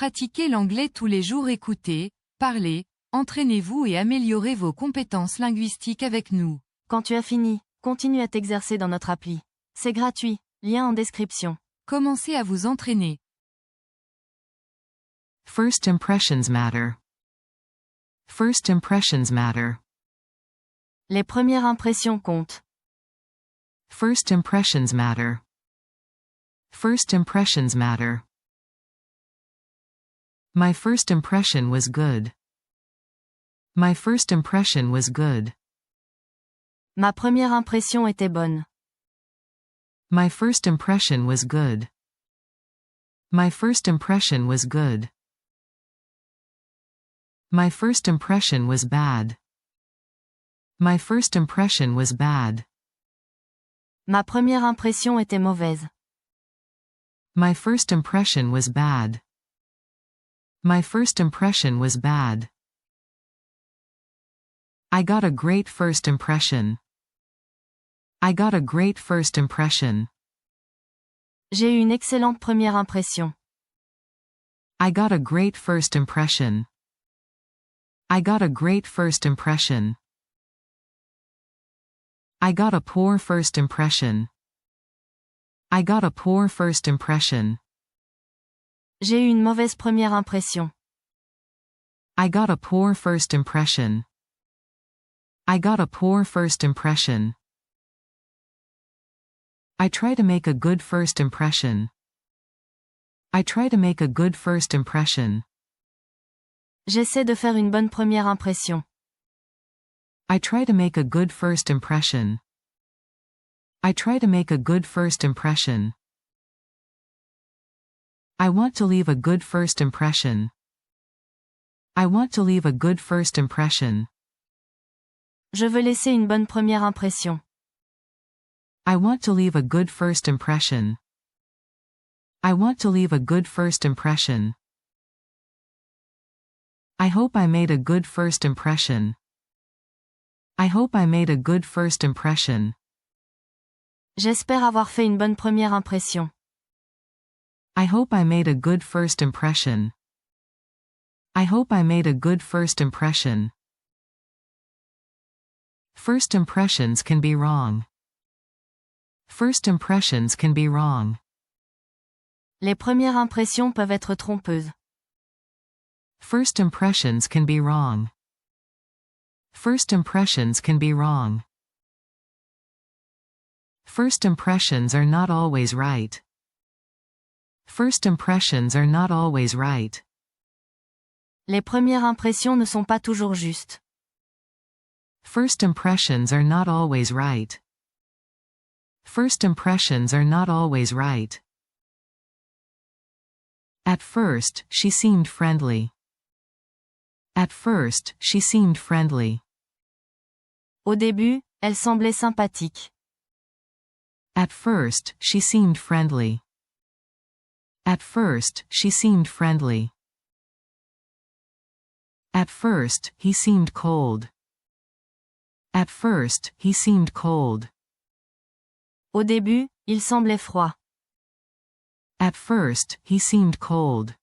Pratiquez l'anglais tous les jours. Écoutez, parlez, entraînez-vous et améliorez vos compétences linguistiques avec nous. Quand tu as fini, continue à t'exercer dans notre appli. C'est gratuit, lien en description. Commencez à vous entraîner. First impressions matter. First impressions matter. Les premières impressions comptent. First impressions matter. First impressions matter. My first impression was good. My first impression was good. Ma première impression était bonne. My first impression was good. My first impression was good. My first impression was bad. My first impression was bad. Ma première impression était mauvaise. My first impression was bad. My first impression was bad. I got a great first impression. I got a great first impression. J'ai eu une excellente première impression. I got a great first impression. I got a great first impression. I got a poor first impression. I got a poor first impression. J'ai eu une mauvaise première impression. I got a poor first impression. I got a poor first impression. I try to make a good first impression. I try to make a good first impression. J'essaie de faire une bonne première impression. I try to make a good first impression. I try to make a good first impression. I want to leave a good first impression. I want to leave a good first impression. Je veux laisser une bonne première impression. I want to leave a good first impression. I want to leave a good first impression. I hope I made a good first impression. I hope I made a good first impression. J'espère avoir fait une bonne première impression. I hope I made a good first impression. I hope I made a good first impression. First impressions can be wrong. First impressions can be wrong. Les premières impressions peuvent être trompeuses. First impressions can be wrong. First impressions can be wrong. First impressions are not always right. First impressions are not always right. Les premières impressions ne sont pas toujours justes. First impressions are not always right. First impressions are not always right. At first, she seemed friendly. At first, she seemed friendly. Au début, elle semblait sympathique. At first, she seemed friendly. At first, she seemed friendly. At first, he seemed cold. At first, he seemed cold. Au début, il semblait froid. At first, he seemed cold.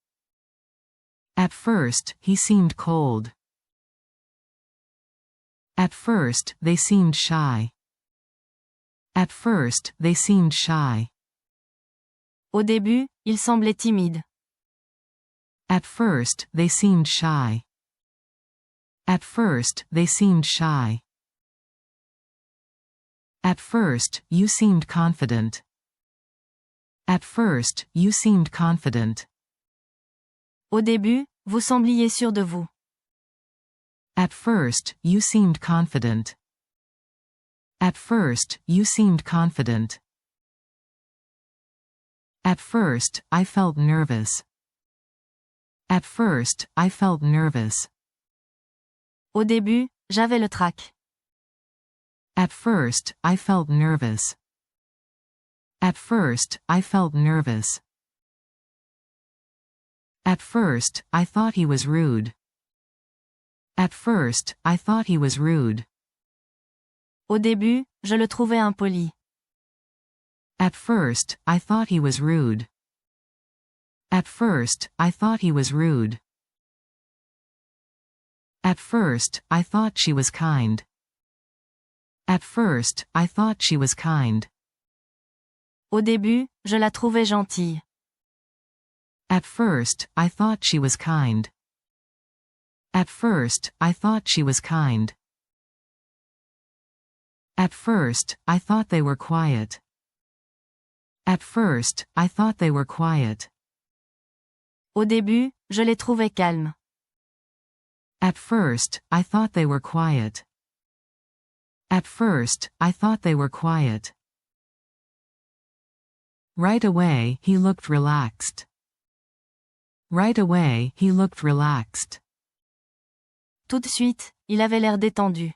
At first, he seemed cold. At first, they seemed shy. At first, they seemed shy. Au début, il semblait timide. At first, they seemed shy. At first, they seemed shy. At first, you seemed confident. At first, you seemed confident. Au début, vous sembliez sûr de vous. At first, you seemed confident. At first, you seemed confident. At first, I felt nervous. At first, I felt nervous. Au début, j'avais le trac. At first, I felt nervous. At first, I felt nervous. At first, I thought he was rude. At first, I thought he was rude. Au début, je le trouvais impoli. At first, I thought he was rude. At first, I thought he was rude. At first, I thought she was kind. At first, I thought she was kind. Au début, je la trouvais gentille. At first, I thought she was kind. At first, I thought she was kind. At first, I thought they were quiet. At first, I thought they were quiet. Au début, je les trouvais calmes. At first, I thought they were quiet. At first, I thought they were quiet. Right away, he looked relaxed. Right away, he looked relaxed. Tout de suite, il avait l'air détendu.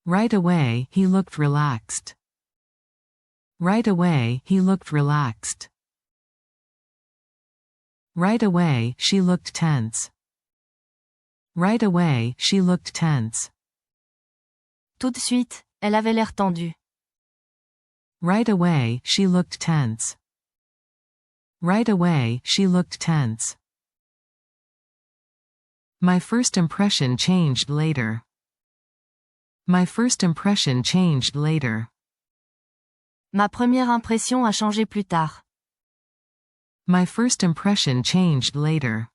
Right away, he looked relaxed. Right away, he looked relaxed. Right away, she looked tense. Right away, she looked tense. Tout de suite, elle avait l'air tendue. Right away, she looked tense. Right away, she looked tense. My first impression changed later. My first impression changed later. Ma première impression a changé plus tard. My first impression changed later.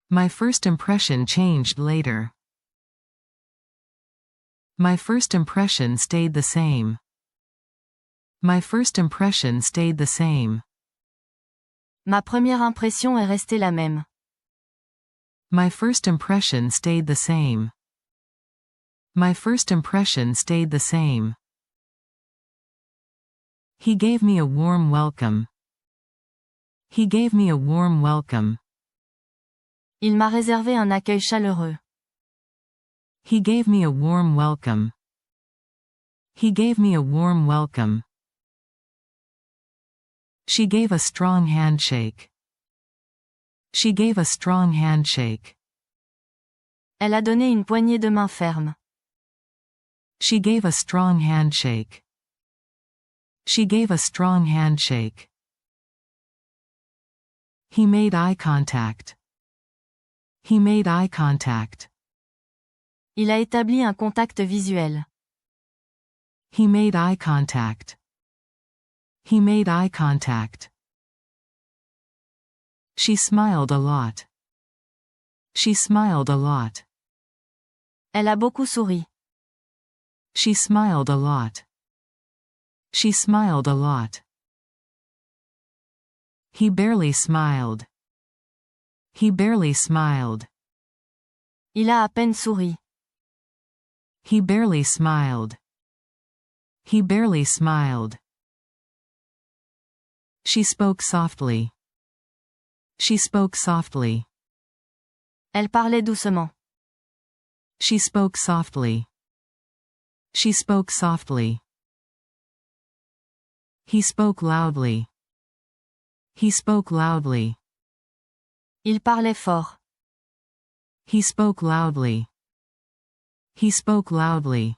My first impression changed later. My first impression stayed the same. My first impression stayed the same. Ma première impression est restée la même. My first impression stayed the same. My first impression stayed the same. He gave me a warm welcome. He gave me a warm welcome. Il m'a réservé un accueil chaleureux. He gave me a warm welcome. He gave me a warm welcome. She gave a strong handshake. She gave a strong handshake. Elle a donné une poignée de main ferme. She gave a strong handshake. She gave a strong handshake. He made eye contact. He made eye contact. Il a établi un contact visuel. He made eye contact. He made eye contact. She smiled a lot. She smiled a lot. Elle a beaucoup souri. She smiled a lot. She smiled a lot. He barely smiled. He barely smiled. Il a à peine souri. He barely smiled. He barely smiled. She spoke softly. She spoke softly. Elle parlait doucement. She spoke softly. She spoke softly. He spoke loudly. He spoke loudly. Il parlait fort. He spoke loudly. He spoke loudly.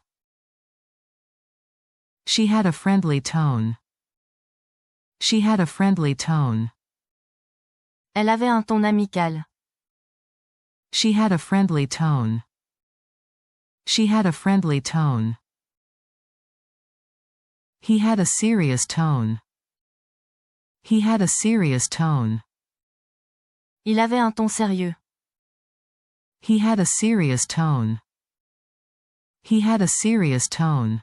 She had a friendly tone. She had a friendly tone. Elle avait un ton amical. She had a friendly tone. She had a friendly tone. He had a serious tone. He had a serious tone. Il avait un ton sérieux. He had a serious tone. He had a serious tone.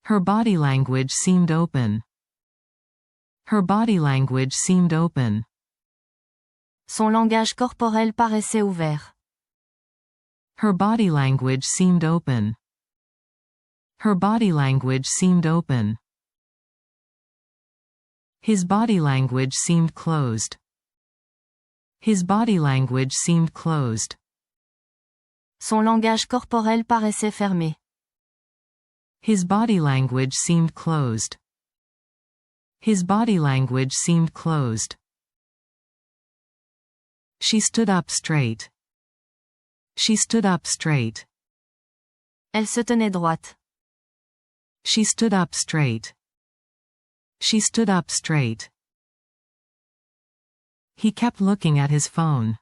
Her body language seemed open. Her body language seemed open. Son langage corporel paraissait ouvert. Her body language seemed open. Her body language seemed open. His body language seemed closed. His body language seemed closed. Son langage corporel paraissait fermé. His body language seemed closed. His body language seemed closed. She stood up straight. She stood up straight. Elle se tenait droite. She stood up straight. She stood up straight. He kept looking at his phone.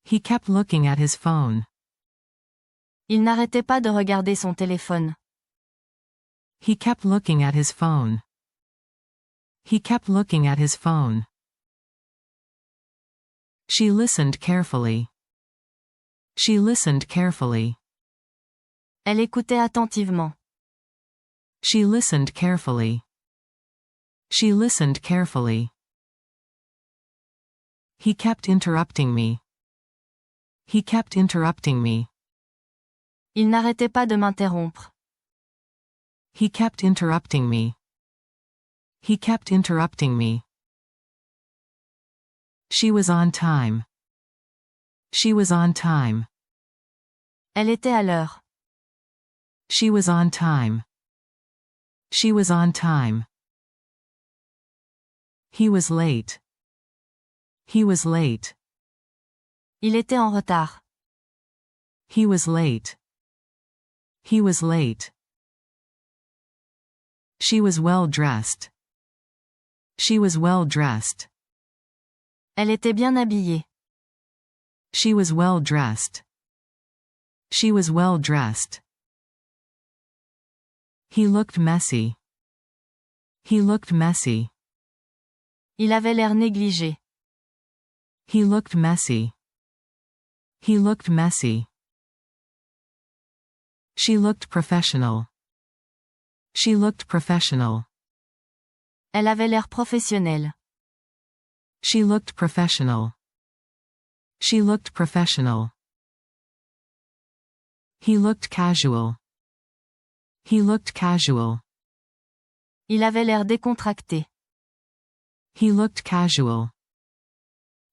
He kept looking at his phone. Il n'arrêtait pas de regarder son téléphone. He kept looking at his phone. He kept looking at his phone. She listened carefully. She listened carefully. Elle écoutait attentivement. She listened carefully. She listened carefully. He kept interrupting me. He kept interrupting me. Il n'arrêtait pas de m'interrompre. He kept interrupting me. He kept interrupting me. She was on time. She was on time. Elle était à l'heure. She was on time. She was on time. He was late. He was late. Il était en retard. He was late. He was late. She was well dressed. She was well dressed. Elle était bien habillée. She was well dressed. She was well dressed. He looked messy. He looked messy. Il avait l'air négligé. He looked messy. He looked messy. She looked professional. She looked professional. Elle avait l'air professionnelle. She looked professional. She looked professional. He looked casual. He looked casual. Il avait l'air décontracté. He looked casual.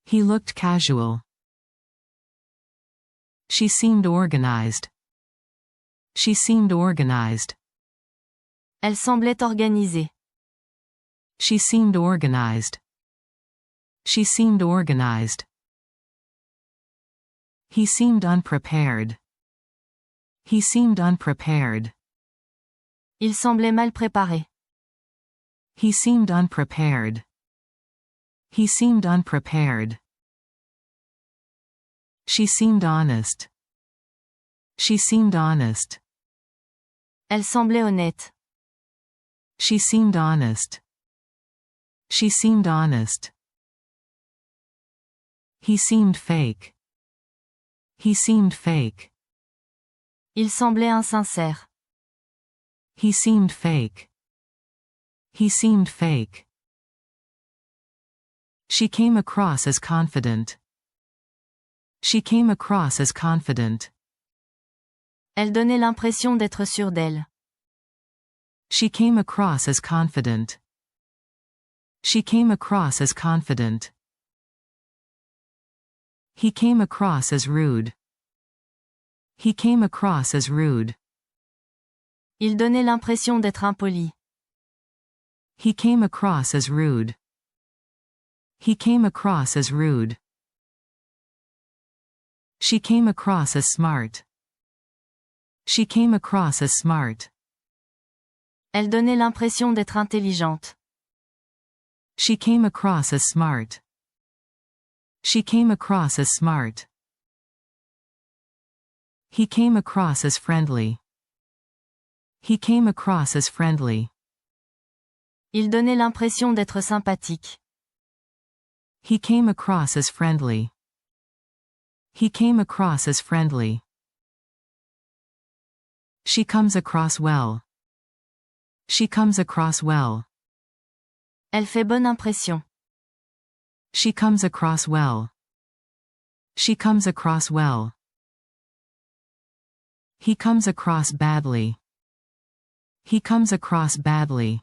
He looked casual. She seemed organized. She seemed organized. Elle semblait organisée. She seemed organized. She seemed organized. He seemed unprepared. He seemed unprepared. Il semblait mal préparé. He seemed unprepared. He seemed unprepared. She seemed honest. She seemed honest. Elle semblait honnête. She seemed honest. She seemed honest. He seemed fake. He seemed fake. Il semblait insincère. He seemed fake. He seemed fake. She came across as confident. She came across as confident. Elle donnait l'impression d'être sûre d'elle. She came across as confident. She came across as confident. He came across as rude. He came across as rude. Il donnait l'impression d'être impoli. He came across as rude. He came across as rude. She came across as smart. She came across as smart. Elle donnait l'impression d'être intelligente. She came across as smart. She came across as smart. He came across as friendly. He came across as friendly. Il donnait l'impression d'être sympathique. He came across as friendly. He came across as friendly. She comes across well. She comes across well. Elle fait bonne impression. She comes across well. She comes across well. He comes across badly. He comes across badly.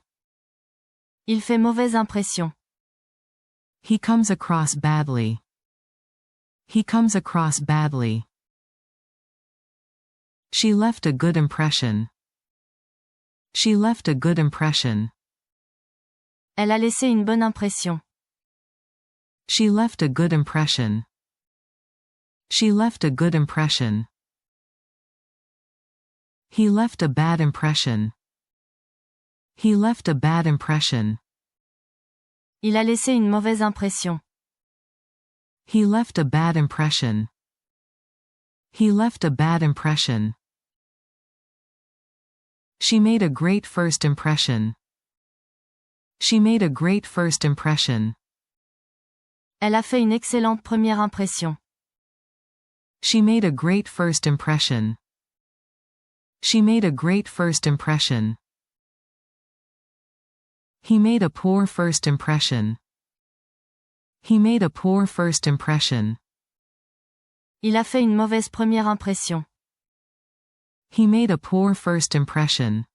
Il fait mauvaise impression. He comes across badly. He comes across badly. She left a good impression. She left a good impression. Elle a laissé une bonne impression. She left a good impression. She left a good impression. He left a bad impression. He left a bad impression. Il a laissé une mauvaise impression. He left a bad impression. He left a bad impression. She made a great first impression. She made a great first impression. Elle a fait une excellente première impression. She made a great first impression. She made a great first impression. He made a poor first impression. He made a poor first impression. Il a fait une mauvaise première impression. He made a poor first impression.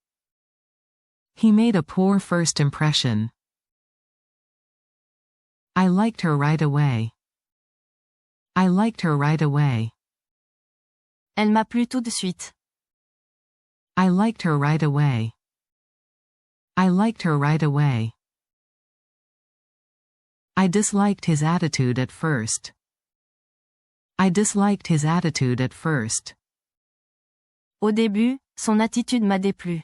He made a poor first impression. I liked her right away. I liked her right away. Elle m'a plu tout de suite. I liked her right away. I liked her right away. I disliked his attitude at first. I disliked his attitude at first. Au début, son attitude m'a déplu.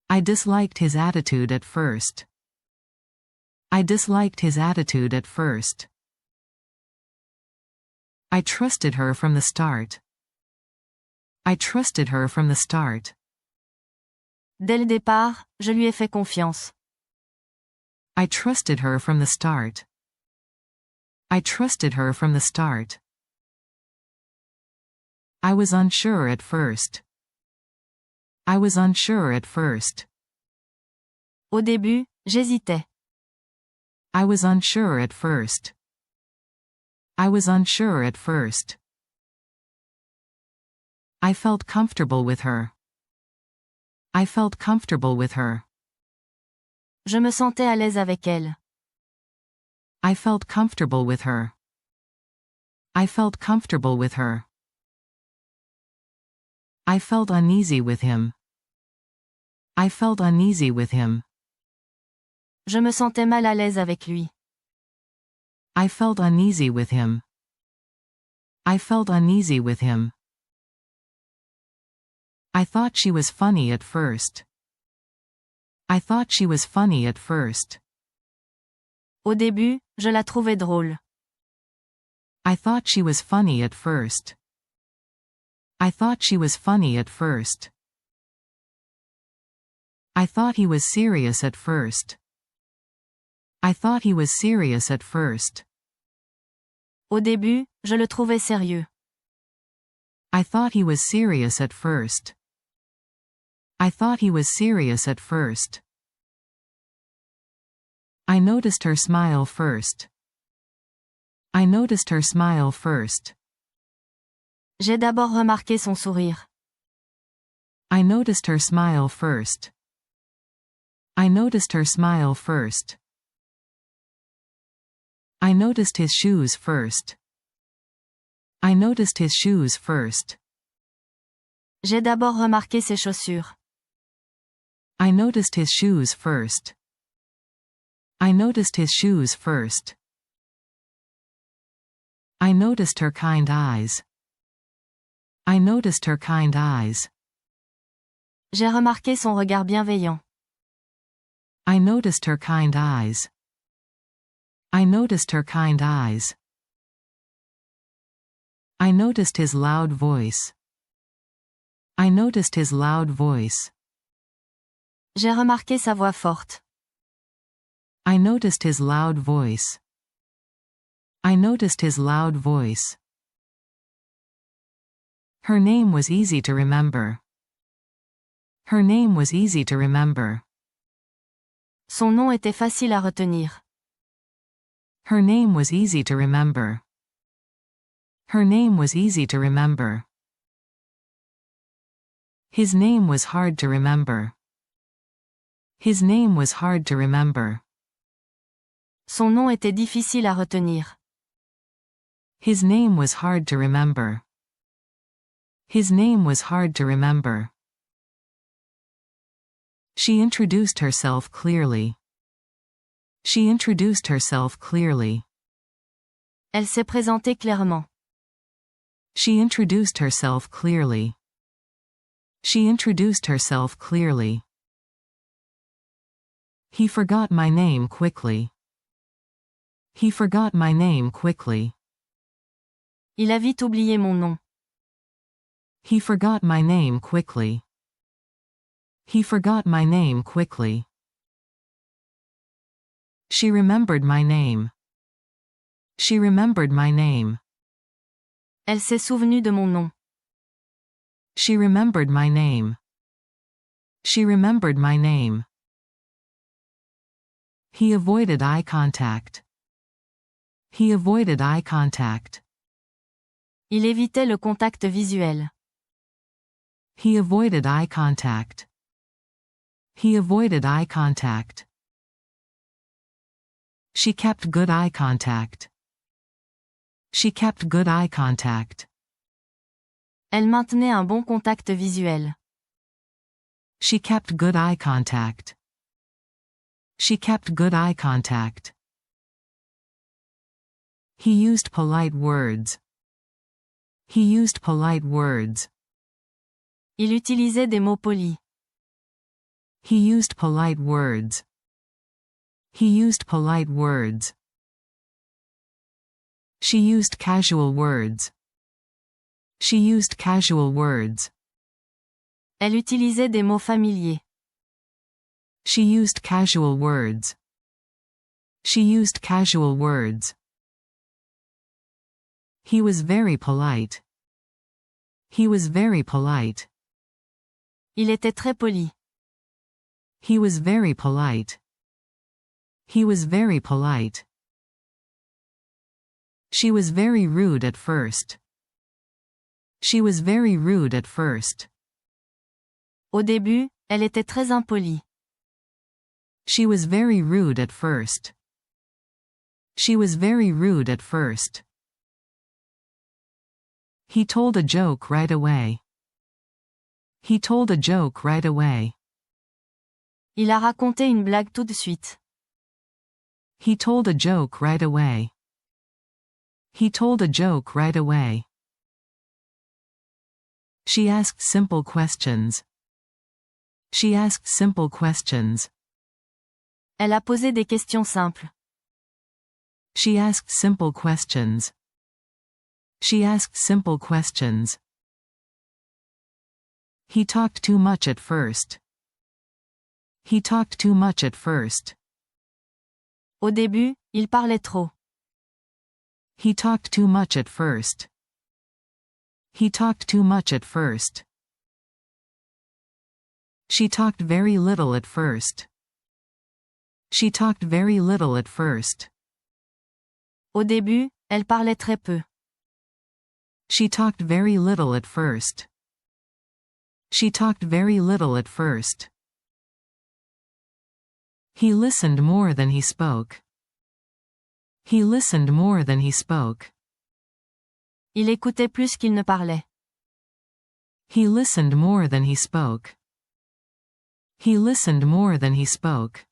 I disliked his attitude at first. I disliked his attitude at first. I trusted her from the start. I trusted her from the start. Dès le départ, je lui ai fait confiance. I trusted her from the start. I trusted her from the start. I was unsure at first. I was unsure at first. Au début, j'hésitais. I was unsure at first. I was unsure at first. I felt comfortable with her. I felt comfortable with her. Je me sentais à l'aise avec elle. I felt comfortable with her. I felt comfortable with her. I felt uneasy with him. I felt uneasy with him. Je me sentais mal à l'aise avec lui. I felt uneasy with him. I felt uneasy with him. I thought she was funny at first. I thought she was funny at first. Au début, je la trouvais drôle. I thought she was funny at first. I thought she was funny at first. I thought he was serious at first. I thought he was serious at first. Au début, je le trouvais sérieux. I thought he was serious at first. I thought he was serious at first. I noticed her smile first. I noticed her smile first. J'ai d'abord remarqué son sourire. I noticed her smile first. I noticed her smile first. I noticed his shoes first. I noticed his shoes first. J'ai d'abord remarqué ses chaussures. I noticed his shoes first. I noticed his shoes first. I noticed her kind eyes. I noticed her kind eyes. J'ai remarqué son regard bienveillant. I noticed her kind eyes. I noticed her kind eyes. I noticed his loud voice. I noticed his loud voice. J'ai remarqué sa voix forte. I noticed his loud voice. I noticed his loud voice. Her name was easy to remember. Her name was easy to remember. Son nom était facile à retenir. Her name was easy to remember. Her name was easy to remember. His name was hard to remember. His name was hard to remember. Son nom était difficile à retenir. His name was hard to remember. His name was hard to remember. She introduced herself clearly. She introduced herself clearly. Elle s'est présentée clairement. She introduced herself clearly. She introduced herself clearly. He forgot my name quickly. He forgot my name quickly. Il a vite oublié mon nom. He forgot my name quickly. He forgot my name quickly. She remembered my name. She remembered my name. Elle s'est souvenue de mon nom. She remembered my name. She remembered my name. He avoided eye contact. He avoided eye contact. Il évitait le contact visuel. He avoided eye contact. He avoided eye contact. She kept good eye contact. She kept good eye contact. Elle maintenait un bon contact visuel. She kept good eye contact. She kept good eye contact. He used polite words. He used polite words. Il utilisait des mots polis. He used polite words. He used polite words. She used casual words. She used casual words. Elle utilisait des mots familiers. She used casual words. She used casual words. He was very polite. He was very polite. Il était très poli. He was very polite. He was very polite. She was very rude at first. She was very rude at first. Au début, elle était très impolie. She was very rude at first. She was very rude at first. He told a joke right away. He told a joke right away. Il a raconté une blague tout de suite. He told a joke right away. He told a joke right away. She asked simple questions. She asked simple questions. Elle a posé des questions simples. She asked simple questions. She asked simple questions. He talked too much at first. He talked too much at first. Au début, il parlait trop. He talked too much at first. He talked too much at first. She talked very little at first. She talked very little at first. Au début, elle parlait très peu. She talked very little at first. She talked very little at first. He listened more than he spoke. He listened more than he spoke. Il écoutait plus qu'il ne parlait. He listened more than he spoke. He listened more than he spoke.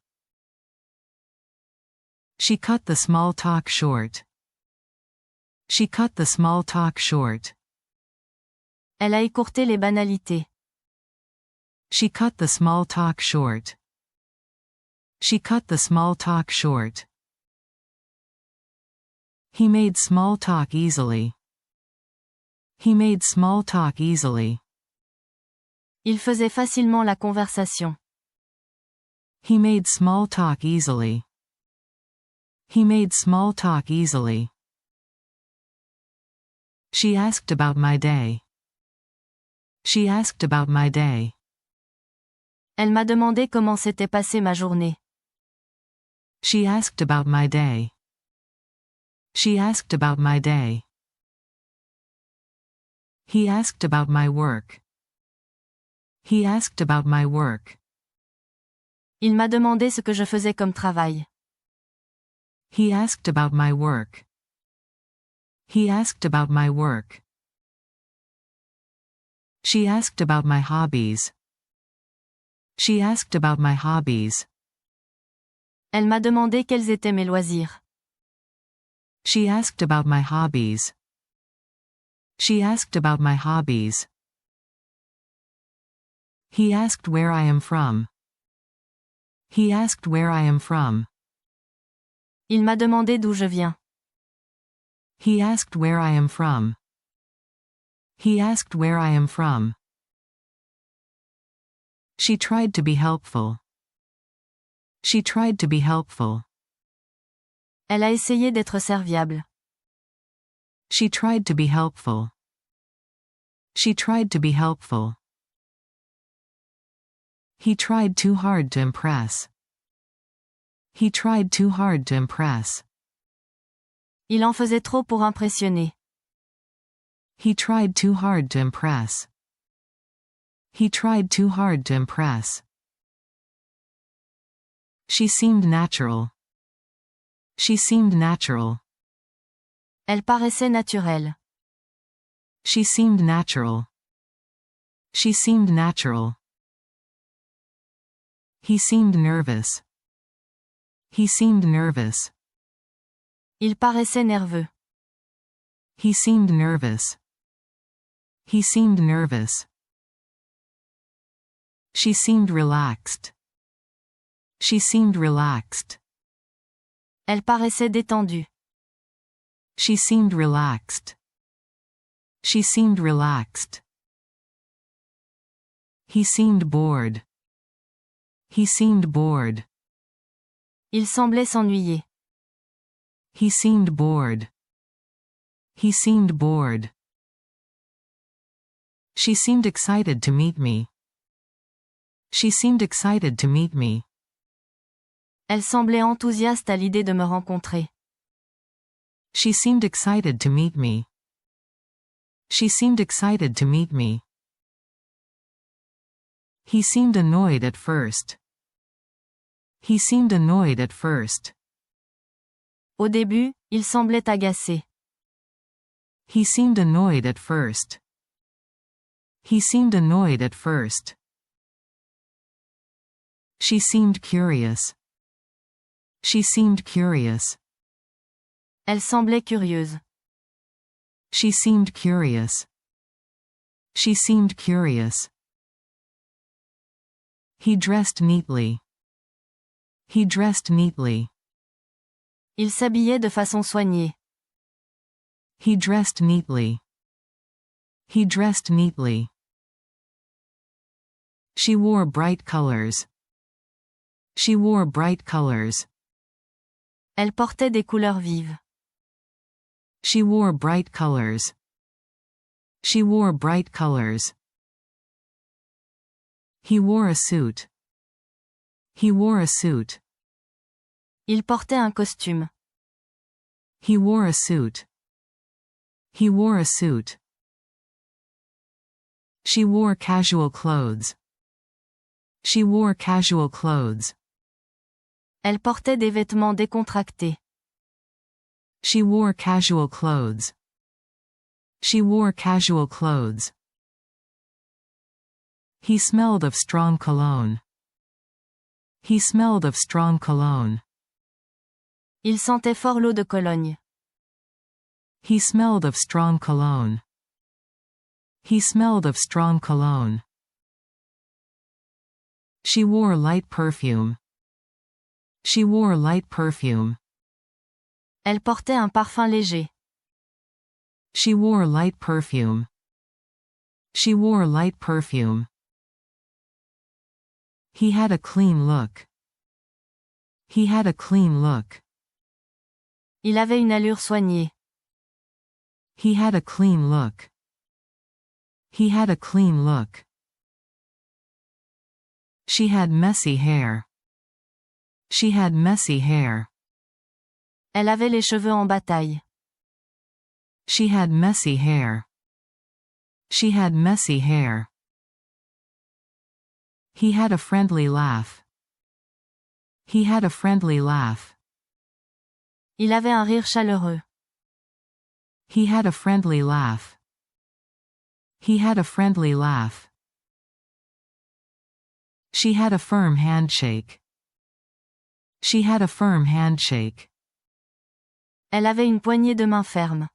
She cut the small talk short. She cut the small talk short. Elle a écourté les banalités. She cut the small talk short. She cut the small talk short. He made small talk easily. He made small talk easily. Il faisait facilement la conversation. He made small talk easily. He made small talk easily. She asked about my day. She asked about my day. Elle m'a demandé comment s'était passée ma journée. She asked about my day. She asked about my day. He asked about my work. He asked about my work. Il m'a demandé ce que je faisais comme travail. He asked about my work. He asked about my work. She asked about my hobbies. She asked about my hobbies. Elle m'a demandé quels étaient mes loisirs. She asked about my hobbies. She asked about my hobbies. He asked where I am from. He asked where I am from. Il m'a demandé d'où je viens. He asked where I am from. He asked where I am from. She tried to be helpful. She tried to be helpful. Elle a essayé d'être serviable. She tried to be helpful. She tried to be helpful. He tried too hard to impress. He tried too hard to impress. Il en faisait trop pour impressionner. He tried too hard to impress. He tried too hard to impress. She seemed natural. She seemed natural. Elle paraissait naturelle. She seemed natural. She seemed natural. He seemed nervous. He seemed nervous. Il paraissait nerveux. He seemed nervous. He seemed nervous. She seemed relaxed. She seemed relaxed. Elle paraissait détendue. She seemed relaxed. She seemed relaxed. He seemed bored. He seemed bored. Il semblait s'ennuyer. He seemed bored. He seemed bored. She seemed excited to meet me. She seemed excited to meet me. Elle semblait enthousiaste à l'idée de me rencontrer. She seemed excited to meet me. She seemed excited to meet me. He seemed annoyed at first. He seemed annoyed at first. Au début, il semblait agacé. He seemed annoyed at first. He seemed annoyed at first. She seemed curious. She seemed curious. Elle semblait curieuse. She seemed curious. She seemed curious. He dressed neatly. He dressed neatly. Il s'habillait de façon soignée. He dressed neatly. He dressed neatly. She wore bright colors. She wore bright colors. Elle portait des couleurs vives. She wore bright colors. She wore bright colors. He wore a suit. He wore a suit. Il portait un costume. He wore a suit. He wore a suit. She wore casual clothes. She wore casual clothes. Elle portait des vêtements décontractés. She wore casual clothes. She wore casual clothes. He smelled of strong cologne. He smelled of strong cologne. Il sentait fort l'eau de Cologne. He smelled of strong cologne. He smelled of strong cologne. She wore light perfume. She wore light perfume. Elle portait un parfum léger. She wore light perfume. She wore light perfume. He had a clean look. He had a clean look. Il avait une allure soignée. He had a clean look. He had a clean look. She had messy hair. She had messy hair. Elle avait les cheveux en bataille. She had messy hair. She had messy hair. He had a friendly laugh. He had a friendly laugh. Il avait un rire chaleureux. He had a friendly laugh. He had a friendly laugh. She had a firm handshake. She had a firm handshake. Elle avait une poignée de main ferme.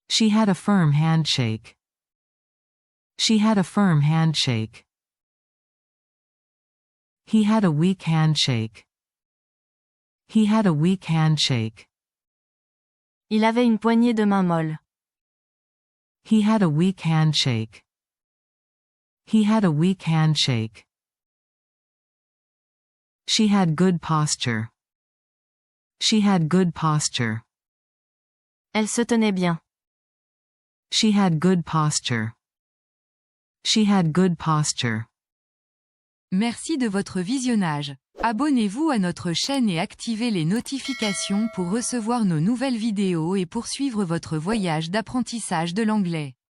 She had a firm handshake. She had a firm handshake. He had a weak handshake. He had a weak handshake. Il avait une poignée de main molle. He had a weak handshake. He had a weak handshake. She had good posture. She had good posture. Elle se tenait bien. She had good posture. She had good posture. Merci de votre visionnage. Abonnez-vous à notre chaîne et activez les notifications pour recevoir nos nouvelles vidéos et poursuivre votre voyage d'apprentissage de l'anglais.